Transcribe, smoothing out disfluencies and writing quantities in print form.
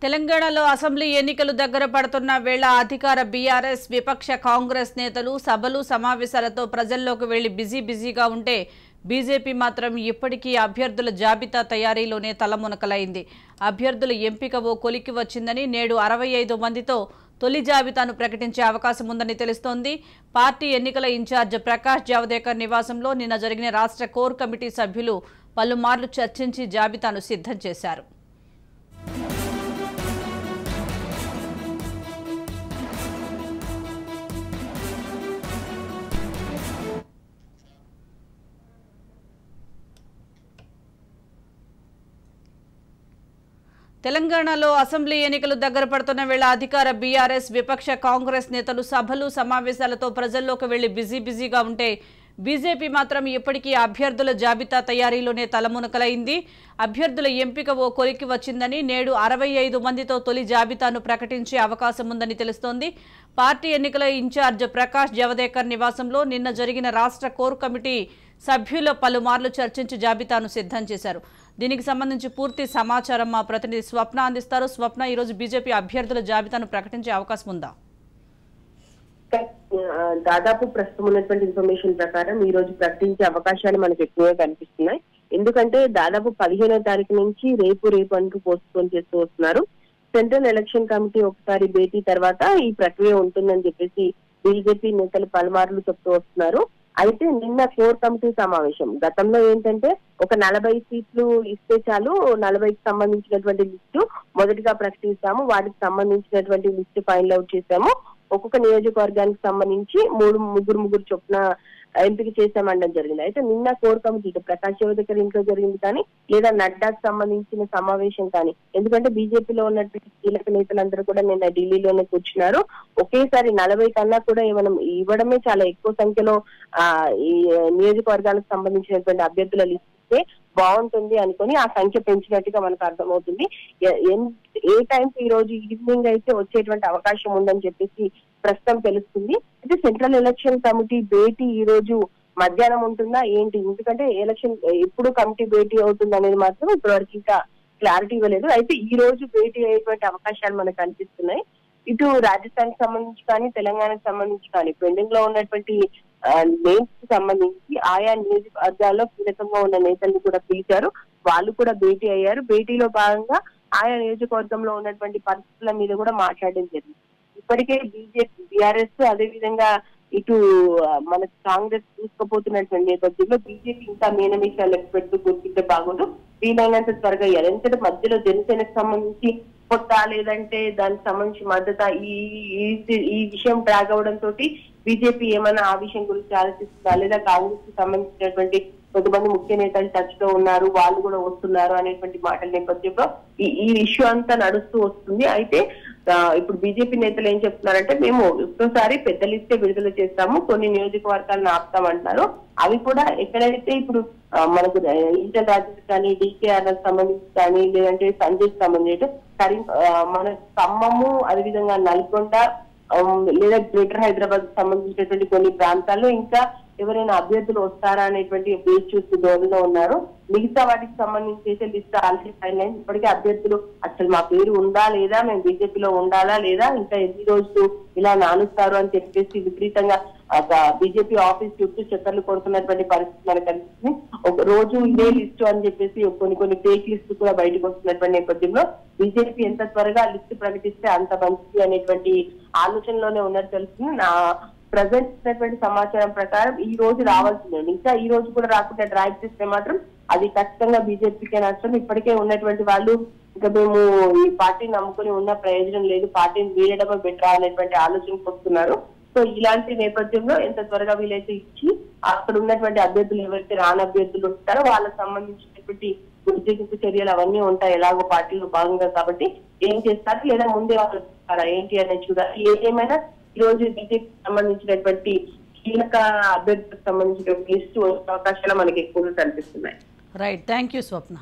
తెలంగాణలో అసెంబ్లీ ఎన్నికలు దగ్గర పడుతున్న వేళ అధికార బీఆర్ఎస్ విపక్ష కాంగ్రెస్ నేతలు సభలు సమావేశాలతో ప్రజల్లోకి వెళ్లి బిజీగా ఉంటే బీజేపీ మాత్రం ఇప్పటికీ అభ్యర్థుల జాబితా తయారీలోనే తలమునకలైంది. అభ్యర్థుల ఎంపిక ఓ కొలికి వచ్చిందని నేడు 65 మందితో తొలి జాబితాను ప్రకటించే అవకాశం ఉందని తెలుస్తోంది. పార్టీ ఎన్నికల ఇన్ఛార్జ్ ప్రకాష్ జావదేకర్ నివాసంలో నిన్న జరిగిన రాష్ట్ర కోర్ కమిటీ సభ్యులు పలుమార్లు చర్చించి జాబితాను సిద్ధం చేశారు. తెలంగాణలో అసెంబ్లీ ఎన్నికలు దగ్గర పడుతున్న వేళ అధికార బీఆర్ఎస్ విపక్ష కాంగ్రెస్ నేతలు సభలు సమావేశాలతో ప్రజల్లోకి వెళ్లి బిజీగా ఉంటే బీజేపీ మాత్రం ఇప్పటికీ అభ్యర్థుల జాబితా తయారీలోనే తలమునకలైంది. అభ్యర్థుల ఎంపిక ఓ కొలికి వచ్చిందని నేడు 65 మందితో తొలి జాబితాను ప్రకటించే అవకాశం ఉందని తెలుస్తోంది. పార్టీ ఎన్నికల ఇన్ఛార్జ్ ప్రకాష్ జావదేకర్ నివాసంలో నిన్న జరిగిన రాష్ట్ర కోర్ కమిటీ సభ్యులు పలుమార్లు చర్చించి జాబితాను సిద్ధం చేశారు. దీనికి సంబంధించి పూర్తి సమాచారం మా ప్రతినిధి స్వప్న అందిస్తారు. స్వప్న, ఈరోజు బీజేపీ అభ్యర్థుల జాబితాను ప్రకటించే అవకాశం ఉందా? దాదాపు ప్రస్తుతం ఉన్నటువంటి ఇన్ఫర్మేషన్ ప్రకారం ఈ రోజు ప్రకటించే అవకాశాలు మనకు ఎక్కువగా కనిపిస్తున్నాయి. ఎందుకంటే దాదాపు 15వ తారీఖు నుంచి రేపు అంటూ పోస్ట్ పోన్ చేస్తూ వస్తున్నారు. సెంట్రల్ ఎలక్షన్ కమిటీ ఒకసారి భేటీ తర్వాత ఈ ప్రక్రియ ఉంటుందని చెప్పేసి బీజేపీ నేతలు పలుమార్లు చెప్తూ వస్తున్నారు. అయితే నిన్న కోర్ కమిటీ సమావేశం గతంలో ఏంటంటే ఒక 40 సీట్లు ఇస్తే చాలు, 40కి సంబంధించినటువంటి లిస్టు మొదటిగా ప్రకటిస్తాము, వాటికి సంబంధించినటువంటి లిస్టు ఫైనల్ అవుట్ చేశాము, ఒక్కొక్క నియోజకవర్గానికి సంబంధించి ముగ్గురు చొప్పున ఎంపిక చేశామనడం జరిగింది. అయితే నిన్న కోర్ కమిటీ ప్రకాష్ జావదేకర్ ఇంట్లో జరిగింది కానీ, లేదా నడ్డాకు సంబంధించిన సమావేశం కానీ, ఎందుకంటే బీజేపీలో ఉన్నటువంటి కీలక నేతలందరూ కూడా నిన్న ఢిల్లీలోనే కూర్చున్నారు. ఒకేసారి 40 కన్నా కూడా మనం ఇవ్వడమే చాలా ఎక్కువ సంఖ్యలో ఈ నియోజకవర్గాలకు సంబంధించినటువంటి అభ్యర్థుల లిస్ట్ ఇస్తే బాగుంటుంది అనుకుని ఆ సంఖ్య పెంచినట్టుగా మనకు అర్థమవుతుంది. ఏ టైంకి ఈ రోజు ఈవినింగ్ అయితే వచ్చేటువంటి అవకాశం ఉందని చెప్పేసి ప్రస్తుతం తెలుస్తుంది. అయితే సెంట్రల్ ఎలక్షన్ కమిటీ భేటీ ఈ రోజు మధ్యాహ్నం ఉంటుందా ఏంటి, ఎందుకంటే ఎలక్షన్ ఎప్పుడు కమిటీ భేటీ అవుతుంది అనేది మాత్రం ఇప్పటివరకు ఇంకా క్లారిటీ ఇవ్వలేదు. అయితే ఈ రోజు భేటీ అయ్యేటువంటి అవకాశాలు మనకు కనిపిస్తున్నాయి. ఇటు రాజస్థాన్ కి సంబంధించి కానీ, తెలంగాణకు సంబంధించి కానీ పెండింగ్ లో ఉన్నటువంటి నేమ్స్ కి సంబంధించి ఆయా నియోజకవర్గాల్లో కీలకంగా ఉన్న నేతల్ని కూడా పిలిచారు. వాళ్ళు కూడా భేటీ అయ్యారు. భేటీలో భాగంగా ఆయా నియోజకవర్గంలో ఉన్నటువంటి పరిస్థితుల మీద కూడా మాట్లాడడం జరిగింది. ఇప్పటికే బీజేపీ బీఆర్ఎస్ అదేవిధంగా ఇటు మన కాంగ్రెస్ తీసుకుపోతున్నటువంటి నేపథ్యంలో బీజేపీ ఇంకా మీనమేషాలు పెడుతూ కూర్చుంటే బాగుండు, వీలైనంత త్వరగా అయ్యారు. ఎందుకంటే మధ్యలో జనసేనకు సంబంధించి కొత్త లేదంటే దానికి సంబంధించి మద్దతు ఈ విషయం ట్రాక్ అవడంతో బీజేపీ ఏమైనా ఆ విషయం గురించి ఆలోచిస్తుందా, లేదా కాంగ్రెస్ కి సంబంధించినటువంటి కొంతమంది ముఖ్య నేతలు టచ్ లో ఉన్నారు, వాళ్ళు కూడా వస్తున్నారు అనేటువంటి మాటల నేపథ్యంలో ఈ ఇష్యూ అంతా నడుస్తూ వస్తుంది. అయితే ఇప్పుడు బీజేపీ నేతలు ఏం చెప్తున్నారంటే, మేము ఒక్కసారి పెద్ద లిస్టే విడుదల చేస్తాము, కొన్ని నియోజకవర్గాలను ఆపుతామంటున్నారు. అవి కూడా ఎక్కడైతే ఇప్పుడు మనకు ఈటల రాజేందర్ కానీ, డీకేఆర్ సంబంధించి కానీ, లేదంటే సంజయ్ సంబంధించి మన ఖమ్మము, అదేవిధంగా నల్గొండ లేదా గ్రేటర్ హైదరాబాద్ సంబంధించినటువంటి కొన్ని ప్రాంతాల్లో ఇంకా ఎవరైనా అభ్యర్థులు వస్తారా అనేటువంటి బేస్ చూస్తూ ధోరణిలో ఉన్నారు. మిగతా వాటికి సంబంధించి అయితే లిస్ట్ ఆల్రెడీ ఫైనల్ అయింది. ఇప్పటికే అభ్యర్థులు అసలు మా పేరు ఉందా లేదా, మేము బీజేపీలో ఉండాలా లేదా, ఇంకా ఎన్ని రోజులు ఇలా నానుస్తారు అని చెప్పేసి విపరీతంగా బీజేపీ ఆఫీస్ చుట్టూ చక్కర్లు కొడుతున్నటువంటి పరిస్థితి మనకు కనిపిస్తుంది. ఒక రోజు ఇదే లిస్టు అని చెప్పేసి కొన్ని ఫేక్ లిస్టు కూడా బయటకు వస్తున్నటువంటి నేపథ్యంలో బీజేపీ ఎంత త్వరగా లిస్టు ప్రకటిస్తే అంత మంచిది అనేటువంటి ఆలోచనలోనే ఉన్నట్టు తెలుస్తుంది. నా ప్రజెంట్ ఇచ్చినటువంటి సమాచారం ప్రకారం ఈ రోజు రావాల్సిందే, ఇంకా ఈ రోజు కూడా రాకుండా డ్రాగ్ చేస్తే మాత్రం అది ఖచ్చితంగా బీజేపీకే నష్టం. ఇప్పటికే ఉన్నటువంటి వాళ్ళు ఇంకా మేము ఈ పార్టీని నమ్ముకుని ఉన్న ప్రయోజనం లేదు, పార్టీని వీడడమే బెటర్ అనేటువంటి ఆలోచనకు వస్తున్నారు. సో ఇలాంటి నేపథ్యంలో ఎంత త్వరగా వీలైతే ఇచ్చి అక్కడ ఉన్నటువంటి అభ్యర్థులు ఎవరైతే రాని అభ్యర్థులు ఉంటారో వాళ్ళకి సంబంధించినటువంటి ఉద్యోగింపు చర్యలు అవన్నీ ఉంటాయి ఎలాగో పార్టీలో భాగంగా. కాబట్టి ఏం చేస్తారు, లేదా ముందే వాళ్ళు ఏంటి అనేది చూడాలి. ఏదేమైనా ఈ రోజు బీజేపీకి సంబంధించినటువంటి కీలక అభ్యర్థులకు సంబంధించిన లిస్టు అవకాశాలు మనకి ఎక్కువగా కనిపిస్తున్నాయి. Right, thank you Swapna.